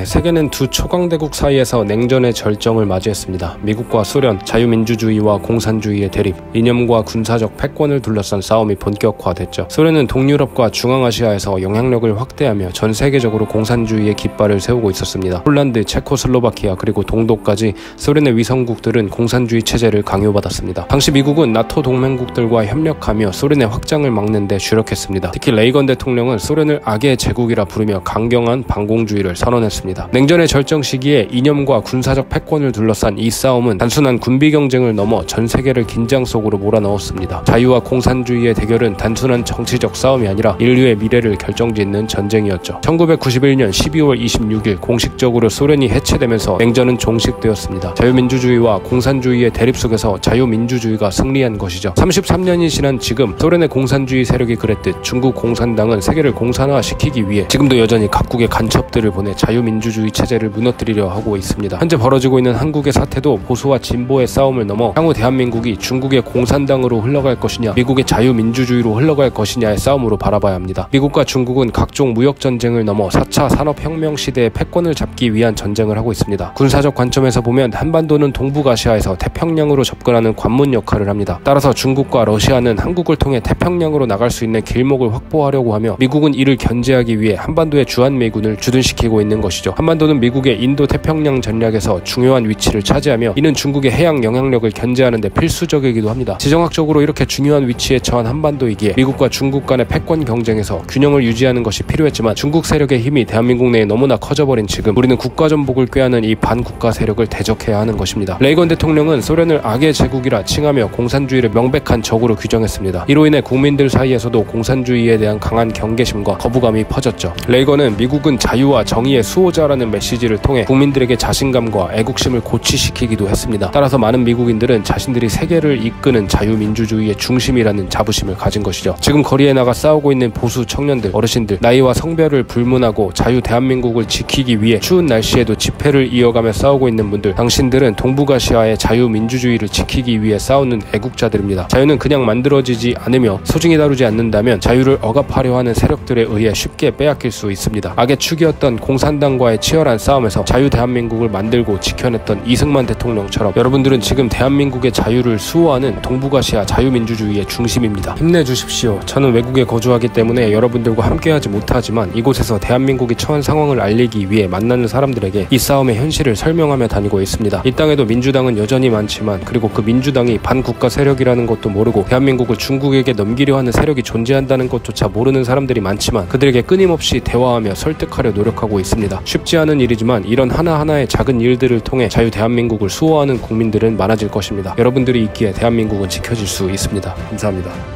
네, 세계는 두 초강대국 사이에서 냉전의 절정을 맞이했습니다. 미국과 소련, 자유민주주의와 공산주의의 대립, 이념과 군사적 패권을 둘러싼 싸움이 본격화됐죠. 소련은 동유럽과 중앙아시아에서 영향력을 확대하며 전 세계적으로 공산주의의 깃발을 세우고 있었습니다. 폴란드, 체코슬로바키아 그리고 동독까지 소련의 위성국들은 공산주의 체제를 강요받았습니다. 당시 미국은 나토 동맹국들과 협력하며 소련의 확장을 막는 데 주력했습니다. 특히 레이건 대통령은 소련을 악의 제국이라 부르며 강경한 반공주의를 선언했습니다. 냉전의 절정 시기에 이념과 군사적 패권을 둘러싼 이 싸움은 단순한 군비 경쟁을 넘어 전 세계를 긴장 속으로 몰아넣었습니다. 자유와 공산주의의 대결은 단순한 정치적 싸움이 아니라 인류의 미래를 결정짓는 전쟁이었죠. 1991년 12월 26일 공식적으로 소련이 해체되면서 냉전은 종식되었습니다. 자유민주주의와 공산주의의 대립 속에서 자유민주주의가 승리한 것이죠. 33년이 지난 지금 소련의 공산주의 세력이 그랬듯 중국 공산당은 세계를 공산화시키기 위해 지금도 여전히 각국의 간첩들을 보내 자유민주주의 체제를 무너뜨리려 하고 있습니다. 현재 벌어지고 있는 한국의 사태도 보수와 진보의 싸움을 넘어 향후 대한민국이 중국의 공산당으로 흘러갈 것이냐 미국의 자유민주주의로 흘러갈 것이냐의 싸움으로 바라봐야 합니다. 미국과 중국은 각종 무역전쟁을 넘어 4차 산업혁명 시대의 패권을 잡기 위한 전쟁을 하고 있습니다. 군사적 관점에서 보면 한반도는 동북아시아에서 태평양으로 접근하는 관문 역할을 합니다. 따라서 중국과 러시아는 한국을 통해 태평양으로 나갈 수 있는 길목을 확보하려고 하며 미국은 이를 견제하기 위해 한반도의 주한미군을 주둔시키고 있는 것이죠. 한반도는 미국의 인도 태평양 전략에서 중요한 위치를 차지하며 이는 중국의 해양 영향력을 견제하는 데 필수적이기도 합니다. 지정학적으로 이렇게 중요한 위치에 처한 한반도이기에 미국과 중국 간의 패권 경쟁에서 균형을 유지하는 것이 필요했지만 중국 세력의 힘이 대한민국 내에 너무나 커져버린 지금 우리는 국가전복을 꾀하는 이 반국가 세력을 대적해야 하는 것입니다. 레이건 대통령은 소련을 악의 제국이라 칭하며 공산주의를 명백한 적으로 규정했습니다. 이로 인해 국민들 사이에서도 공산주의에 대한 강한 경계심과 거부감이 퍼졌죠. 레이건은 미국은 자유와 정의의 수호자라는 메시지를 통해 국민들에게 자신감과 애국심을 고취시키기도 했습니다. 따라서 많은 미국인들은 자신들이 세계를 이끄는 자유민주주의의 중심이라는 자부심을 가진 것이죠. 지금 거리에 나가 싸우고 있는 보수 청년들, 어르신들, 나이와 성별을 불문하고 자유 대한민국을 지키기 위해 추운 날씨에도 집회를 이어가며 싸우고 있는 분들, 당신들은 동북아시아의 자유민주주의를 지키기 위해 싸우는 애국자들입니다. 자유는 그냥 만들어지지 않으며 소중히 다루지 않는다면 자유를 억압하려 하는 세력들에 의해 쉽게 빼앗길 수 있습니다. 악의 축이었던 공산당과의 치열한 싸움에서 자유 대한민국을 만들고 지켜냈던 이승만 대통령처럼 여러분들은 지금 대한민국의 자유를 수호하는 동북아시아 자유민주주의의 중심입니다. 힘내주십시오. 저는 외국에 거주하기 때문에 여러분들과 함께하지 못하지만 이곳에서 대한민국이 처한 상황을 알리기 위해 만나는 사람들에게 이 싸움의 현실을 설명하며 다니고 있습니다. 이 땅에도 민주당은 여전히 많지만 그리고 그 민주당이 반국가 세력이라는 것도 모르고 대한민국을 중국에게 넘기려 하는 세력이 존재한다는 것조차 모르는 사람들이 많지만 그들에게 끊임없이 대화하며 설득하려 노력하고 있습니다. 쉽지 않은 일이지만 이런 하나하나의 작은 일들을 통해 자유 대한민국을 수호하는 국민들은 많아질 것입니다. 여러분들이 있기에 대한민국은 지켜질 수 있습니다. 감사합니다.